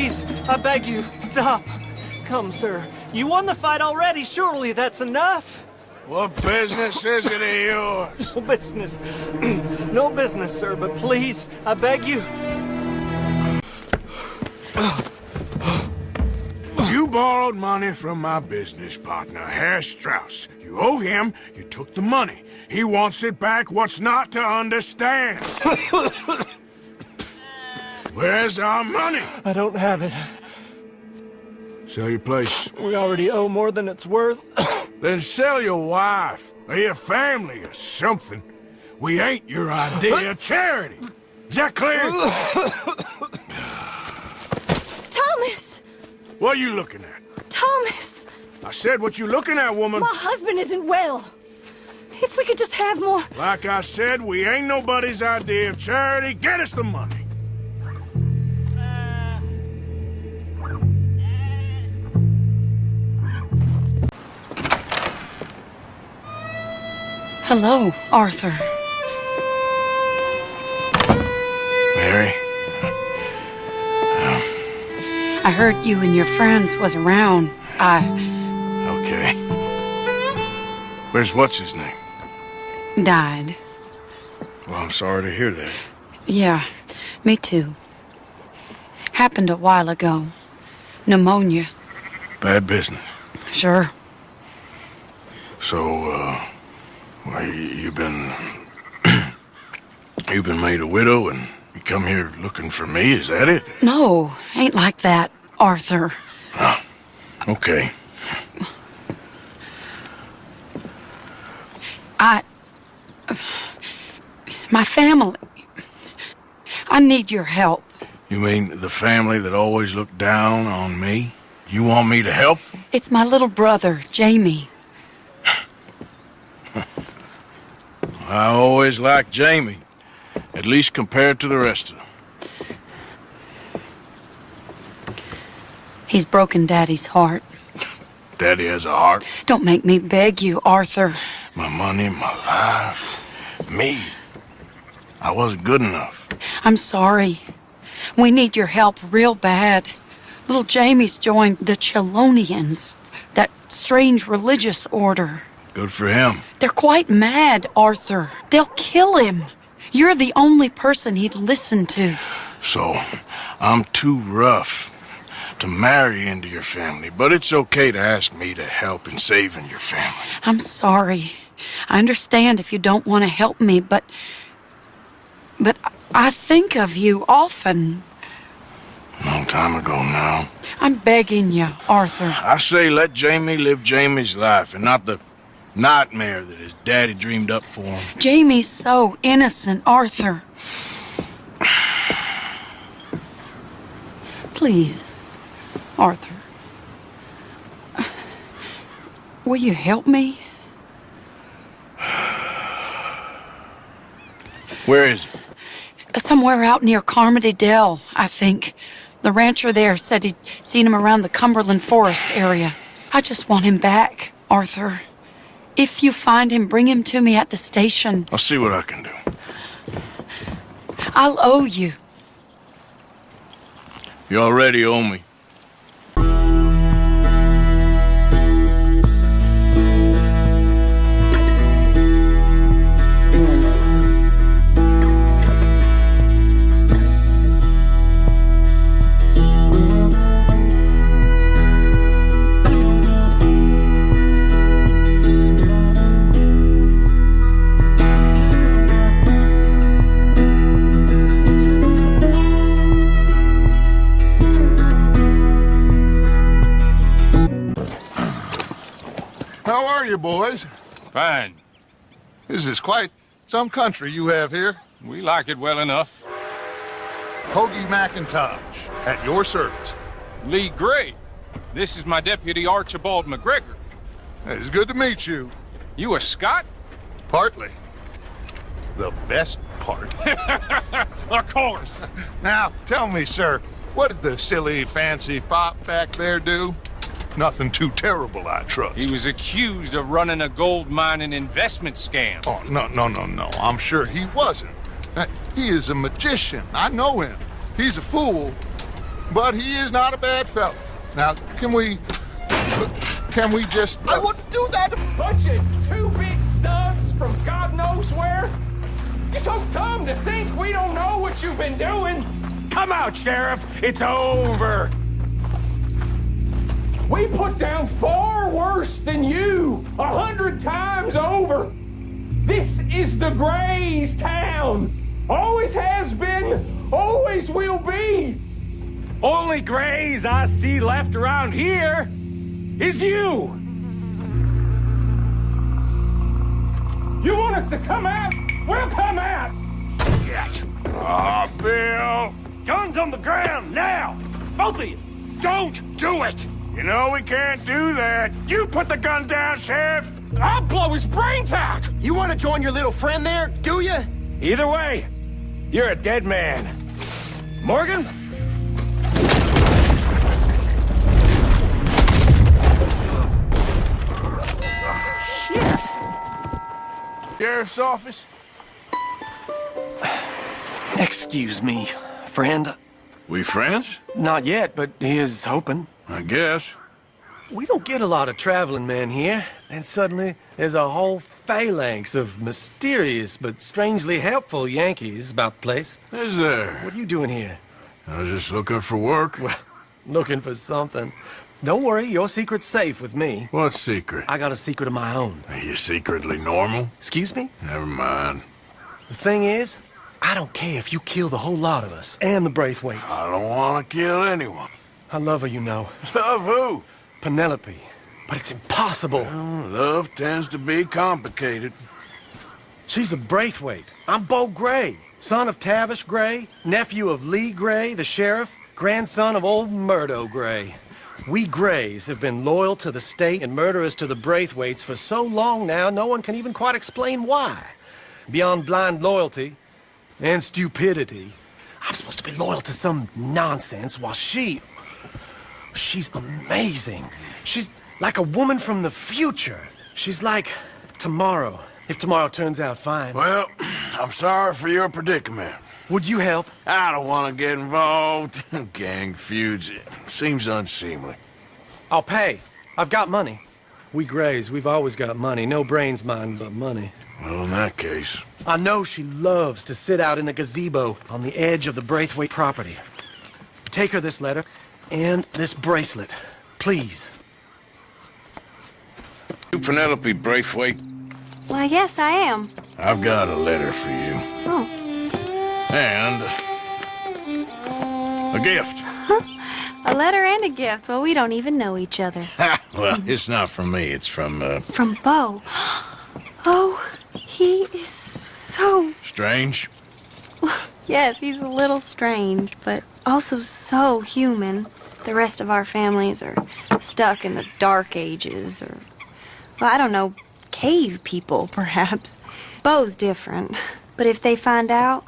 please, I beg you, stop. Come, sir. You won the fight already. Surely that's enough. What business is it of yours? No business. No business, sir, but please, I beg you. You borrowed money from my business partner, Herr Strauss. You owe him, you took the money. He wants it back. What's not to understand? Where's our money? I don't have it. Sell your place. We already owe more than it's worth. Then sell your wife, or your family, or something. We ain't your idea of charity. Is that clear? Thomas! What are you looking at? Thomas! I said what you looking at, woman. My husband isn't well. If we could just have more... Like I said, we ain't nobody's idea of charity. Get us the money. Hello, Arthur. Mary? I heard you and your friends was around. Okay. Where's what's-his-name? Died. Well, I'm sorry to hear that. Yeah, me too. Happened a while ago. Pneumonia. Bad business. Sure. So, well, you've been... you've been made a widow and you come here looking for me, is that it? No, ain't like that, Arthur. Oh, okay. My family... I need your help. You mean the family that always looked down on me? You want me to help them? It's my little brother, Jamie. I always liked Jamie, at least compared to the rest of them. He's broken Daddy's heart. Daddy has a heart. Don't make me beg you, Arthur. My money, my life, me. I wasn't good enough. I'm sorry. We need your help real bad. Little Jamie's joined the Chelonians, that strange religious order. Good for him. They're quite mad, Arthur. They'll kill him. You're the only person he'd listen to. So, I'm too rough to marry into your family, but it's okay to ask me to help in saving your family. I'm sorry. I understand if you don't want to help me, but I think of you often. Long time ago now. I'm begging you, Arthur. I say let Jamie live Jamie's life and not the nightmare that his daddy dreamed up for him. Jamie's so innocent, Arthur. Please, Arthur. Will you help me? Where is he? Somewhere out near Carmody Dell, I think. The rancher there said he'd seen him around the Cumberland Forest area. I just want him back, Arthur. If you find him, bring him to me at the station. I'll see what I can do. I'll owe you. You already owe me. How are you, boys? Fine. This is quite some country you have here. We like it well enough. Hoagie McIntosh, at your service. Lee Gray. This is my deputy Archibald McGregor. It's good to meet you. You a Scot? Partly. The best part. Of course. Now, tell me, sir, what did the silly, fancy fop back there do? Nothing too terrible, I trust. He was accused of running a gold mining investment scam. Oh, no. I'm sure he wasn't. He is a magician. I know him. He's a fool, but he is not a bad fellow. Now, can we just... I wouldn't do that! Bunch of two big thugs from God knows where? You're so dumb to think we don't know what you've been doing. Come out, Sheriff. It's over. We put down far worse than you, 100 times over. This is the Grays' town. Always has been, always will be. Only Grays I see left around here is you. You want us to come out? We'll come out. Ah, Bill. Guns on the ground, now! Both of you! Don't do it! You know we can't do that. You put the gun down, Sheriff! I'll blow his brains out. You want to join your little friend there, do you? Either way, you're a dead man. Morgan? Shit! Sheriff's office? Excuse me, friend. We friends? Not yet, but he is hoping. I guess. We don't get a lot of traveling men here, and suddenly there's a whole phalanx of mysterious but strangely helpful Yankees about the place. Is there? What are you doing here? I was just looking for work. Well, looking for something. Don't worry, your secret's safe with me. What secret? I got a secret of my own. Are you secretly normal? Excuse me? Never mind. The thing is, I don't care if you kill the whole lot of us and the Braithwaites. I don't want to kill anyone. I love her, you know. Love who? Penelope. But it's impossible. Well, love tends to be complicated. She's a Braithwaite. I'm Bo Gray, son of Tavish Gray, nephew of Lee Gray, the sheriff, grandson of old Murdo Gray. We Grays have been loyal to the state and murderous to the Braithwaites for so long now, no one can even quite explain why. Beyond blind loyalty and stupidity, I'm supposed to be loyal to some nonsense while she's amazing. She's like a woman from the future. She's like tomorrow, if tomorrow turns out fine. Well, I'm sorry for your predicament. Would you help? I don't want to get involved. Gang feuds. It seems unseemly. I'll pay. I've got money. We Grays, we've always got money. No brains, mind, but money. Well, in that case... I know she loves to sit out in the gazebo on the edge of the Braithwaite property. Take her this letter and this bracelet, please. You Penelope Braithwaite, Why, yes, I am. I've got a letter for you. Oh. And... a gift. A letter and a gift. Well, we don't even know each other. Ha! Well, it's not from me. It's from, From Bo. Oh, he is so... Strange. Yes, he's a little strange, but also so human. The rest of our families are stuck in the Dark Ages, or... well, I don't know, cave people, perhaps. Bo's different. But if they find out,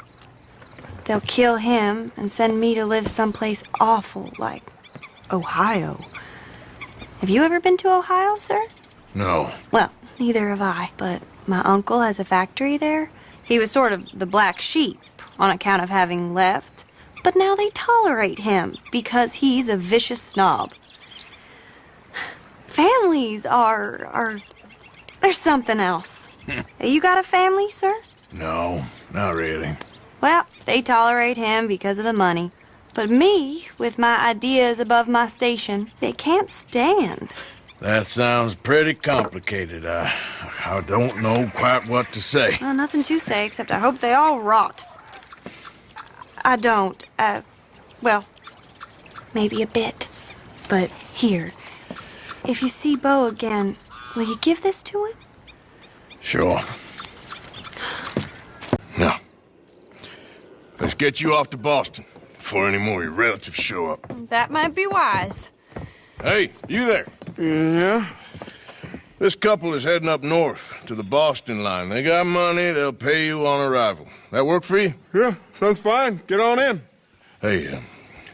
they'll kill him and send me to live someplace awful, like Ohio. Have you ever been to Ohio, sir? No. Well, neither have I, but my uncle has a factory there. He was sort of the black sheep on account of having left, but now they tolerate him because he's a vicious snob. Families are there's something else. You got a family, sir? No, not really. Well, they tolerate him because of the money. But me, with my ideas above my station, they can't stand. That sounds pretty complicated. I don't know quite what to say. Well, nothing to say, except I hope they all rot. I don't, well, maybe a bit. But here, if you see Bo again, will you give this to him? Sure. Now, let's get you off to Boston before any more of your relatives show up. That might be wise. Hey, you there? Yeah? This couple is heading up north to the Boston line. They got money, they'll pay you on arrival. That work for you? Yeah, sounds fine. Get on in. Hey,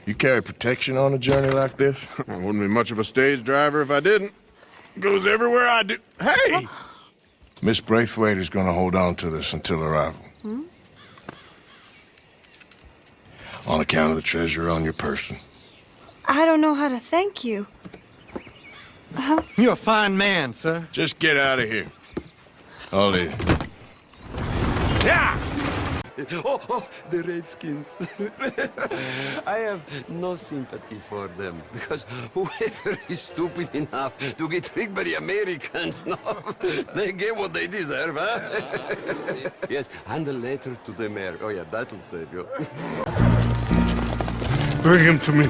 you carry protection on a journey like this? I wouldn't be much of a stage driver if I didn't. Goes everywhere I do. Hey! Miss Braithwaite is going to hold on to this until arrival. On account of the treasure on your person. I don't know how to thank you. You're a fine man, sir. Just get out of here. I'll leave. Yeah! Oh, the Redskins. I have no sympathy for them, because whoever is stupid enough to get tricked by the Americans, no, they get what they deserve, huh? Yes, and a letter to the mayor. Oh, yeah, that'll save you. Bring him to me.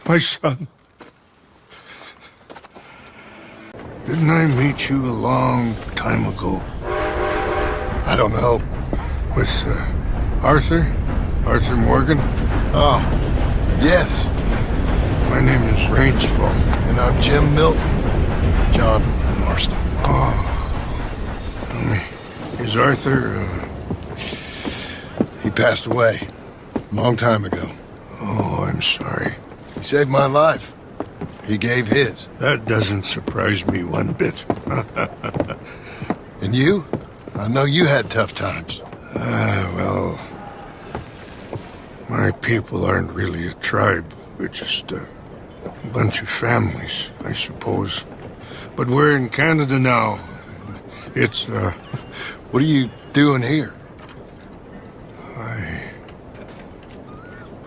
My son. Didn't I meet you a long time ago? I don't know. With, Arthur? Arthur Morgan? Oh, yes. My name is Rainsfall. And I'm Jim Milton. John Marston. Tell me, is Arthur, He passed away a long time ago. Oh, I'm sorry. He saved my life. He gave his. That doesn't surprise me one bit. And you? I know you had tough times. Well, my people aren't really a tribe. We're just a bunch of families, I suppose. But we're in Canada now. It's, What are you doing here?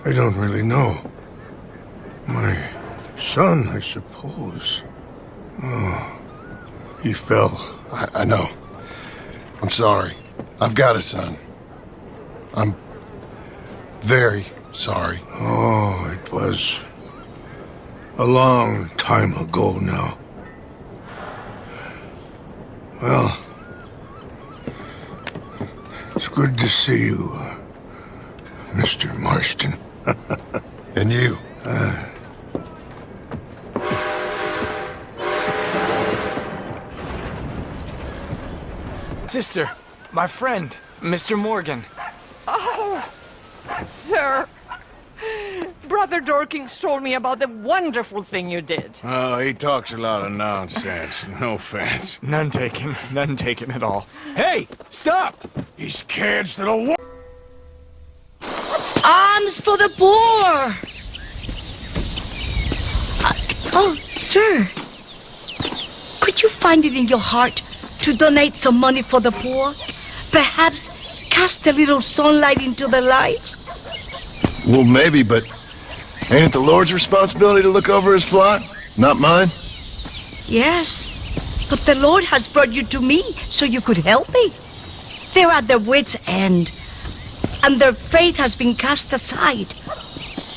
I don't really know. My son, I suppose. Oh, he fell. I know. I'm sorry. I've got a son. I'm very sorry. Oh, it was a long time ago now. Well, it's good to see you, Mr. Marston. And you. Sister, my friend, Mr. Morgan. Oh, sir. Brother Dorkins told me about the wonderful thing you did. Oh, he talks a lot of nonsense. No offense. None taken at all. Hey, stop! These kids that'll... Arms for the poor! Oh, sir. Could you find it in your heart to donate some money for the poor? Perhaps cast a little sunlight into their lives? Well, maybe, but ain't it the Lord's responsibility to look over his flock? Not mine? Yes, but the Lord has brought you to me so you could help me. They're at their wits' end, and their faith has been cast aside.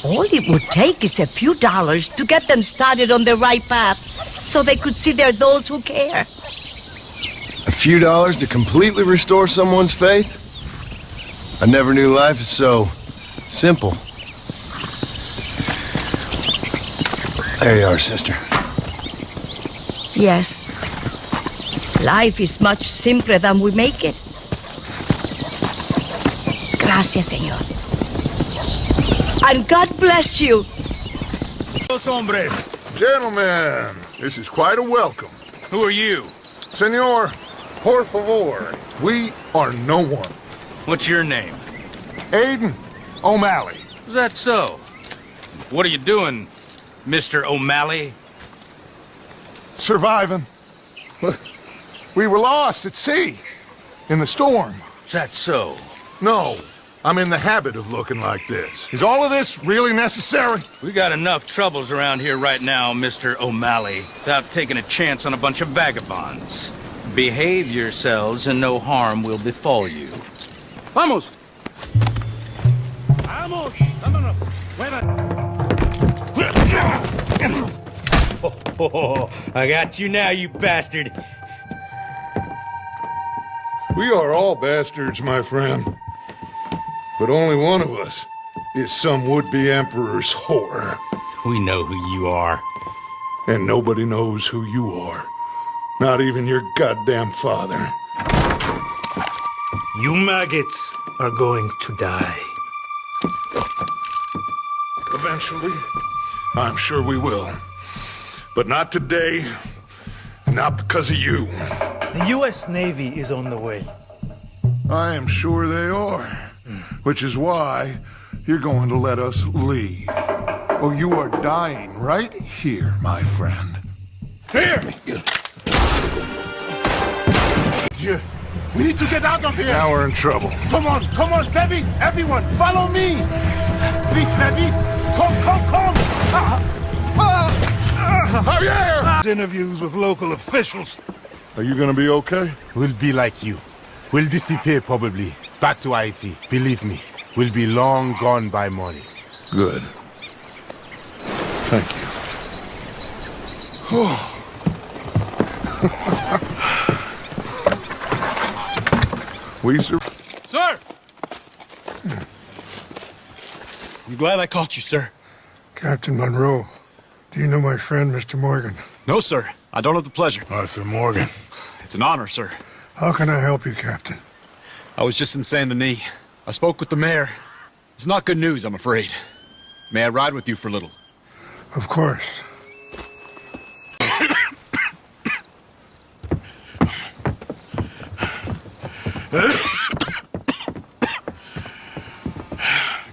All it would take is a few dollars to get them started on the right path, so they could see they're those who care. A few dollars to completely restore someone's faith? I never knew life is so simple. There you are, sister. Yes. Life is much simpler than we make it. Gracias, Señor. And God bless you. Los hombres. Gentlemen, this is quite a welcome. Who are you? Senor, por favor, we are no one. What's your name? Aiden O'Malley. Is that so? What are you doing, Mr. O'Malley? Surviving. We were lost at sea, in the storm. Is that so? No, I'm in the habit of looking like this. Is all of this really necessary? We got enough troubles around here right now, Mr. O'Malley, without taking a chance on a bunch of vagabonds. Behave yourselves and no harm will befall you. Vamos! Vamos! Vámonos! I got you now, you bastard. We are all bastards, my friend. But only one of us is some would-be emperor's whore. We know who you are. And nobody knows who you are. Not even your goddamn father. You maggots are going to die. Eventually, I'm sure we will. But not today, not because of you. The U.S. Navy is on the way. I am sure they are. Which is why you're going to let us leave. Or you are dying right here, my friend. Here! We need to get out of here! Now we're in trouble. Come on, très vite! Everyone, follow me! Vite, très vite! Come! Javier! Interviews with local officials. Are you gonna be okay? We'll be like you. We'll disappear probably. Back to Haiti. Believe me, we'll be long gone by morning. Good. Thank you. We Sir! I'm glad I caught you, sir. Captain Monroe, do you know my friend, Mr. Morgan? No, sir. I don't have the pleasure. Arthur Morgan. It's an honor, sir. How can I help you, Captain? I was just in Saint Denis. I spoke with the mayor. It's not good news, I'm afraid. May I ride with you for a little? Of course.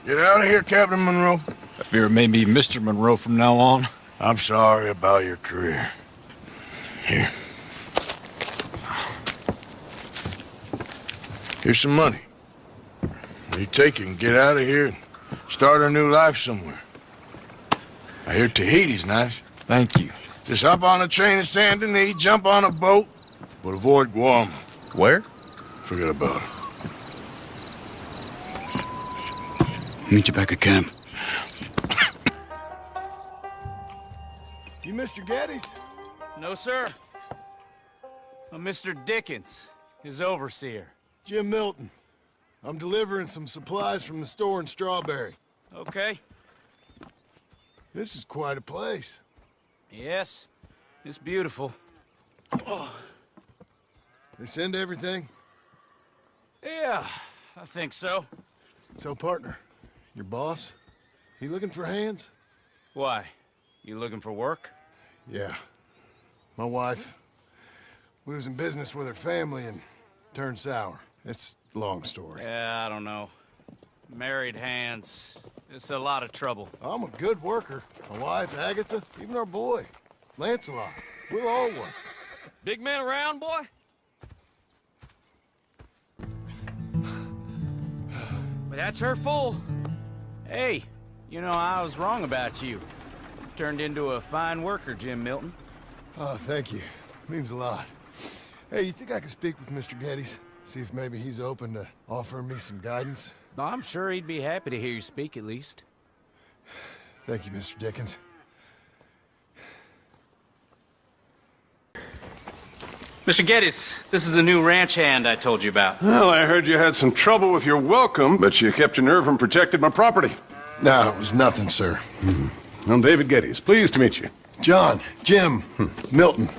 Get out of here, Captain Monroe. I fear it may be Mr. Monroe from now on. I'm sorry about your career. Here. Here's some money. You take it and get out of here and start a new life somewhere. I hear Tahiti's nice. Thank you. Just hop on a train to Saint Denis, jump on a boat, but avoid Guam. Where? Forget about it. Meet you back at camp. You Mr. Geddes? No, sir. I'm Mr. Dickens, his overseer. Jim Milton. I'm delivering some supplies from the store in Strawberry. Okay. This is quite a place. Yes, it's beautiful. They send everything? Yeah, I think so. So, partner, your boss, he looking for hands? Why? You looking for work? Yeah. My wife, we was in business with her family and turned sour. It's a long story. Yeah, I don't know. Married hands. It's a lot of trouble. I'm a good worker. My wife, Agatha, even our boy, Lancelot. We'll all work. Big man around, boy? But that's her full. Hey, you know, I was wrong about you. Turned into a fine worker, Jim Milton. Oh, thank you. Means a lot. Hey, you think I could speak with Mr. Geddes? See if maybe he's open to offering me some guidance? No, I'm sure he'd be happy to hear you speak, at least. Thank you, Mr. Dickens. Mr. Geddes, this is the new ranch hand I told you about. Well, I heard you had some trouble with your welcome, but you kept your nerve and protected my property. No, it was nothing, sir. I'm David Geddes. Pleased to meet you. John, Jim, Milton.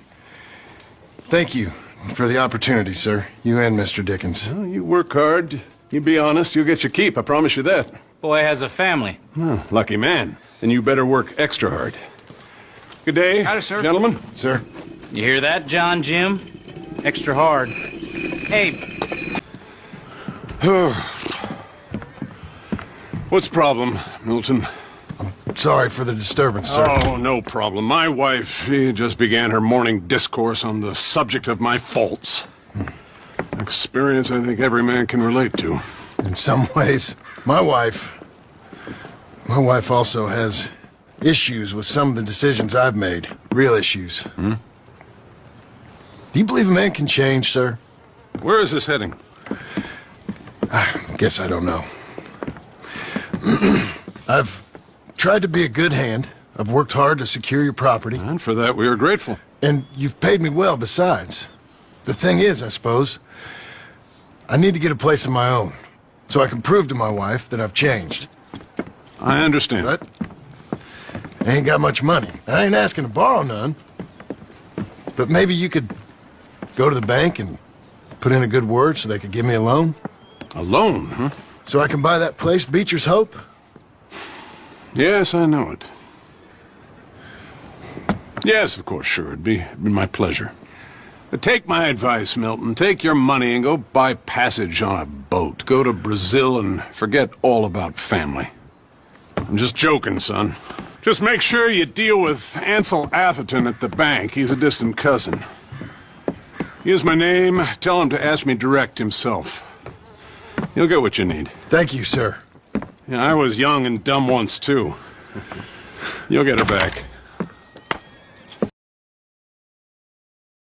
Thank you for the opportunity, sir. You and Mr. Dickens. Well, you work hard. You be honest, you'll get your keep. I promise you that. Boy has a family. Oh, lucky man. Then you better work extra hard. Good day, Howdy, sir. gentlemen. Sir? You hear that, John, Jim? Extra hard. Hey. What's the problem, Milton? Sorry for the disturbance, sir. Oh, no problem. My wife, she just began her morning discourse on the subject of my faults. Experience I think every man can relate to. In some ways, my wife also has issues with some of the decisions I've made. Real issues. Hmm? Do you believe a man can change, sir? Where is this heading? I guess I don't know. I've tried to be a good hand. I've worked hard to secure your property. And for that, we are grateful. And you've paid me well besides. The thing is, I suppose, I need to get a place of my own, so I can prove to my wife that I've changed. I understand. But I ain't got much money. I ain't asking to borrow none. But maybe you could go to the bank and put in a good word so they could give me a loan. A loan, huh? So I can buy that place, Beecher's Hope? Yes, I know it. Yes, of course, sure. It'd be my pleasure. But take my advice, Milton. Take your money and go buy passage on a boat. Go to Brazil and forget all about family. I'm just joking, son. Just make sure you deal with Ansel Atherton at the bank. He's a distant cousin. Here's my name. Tell him to ask me direct himself. You'll get what you need. Thank you, sir. Yeah, I was young and dumb once, too. You'll get it back.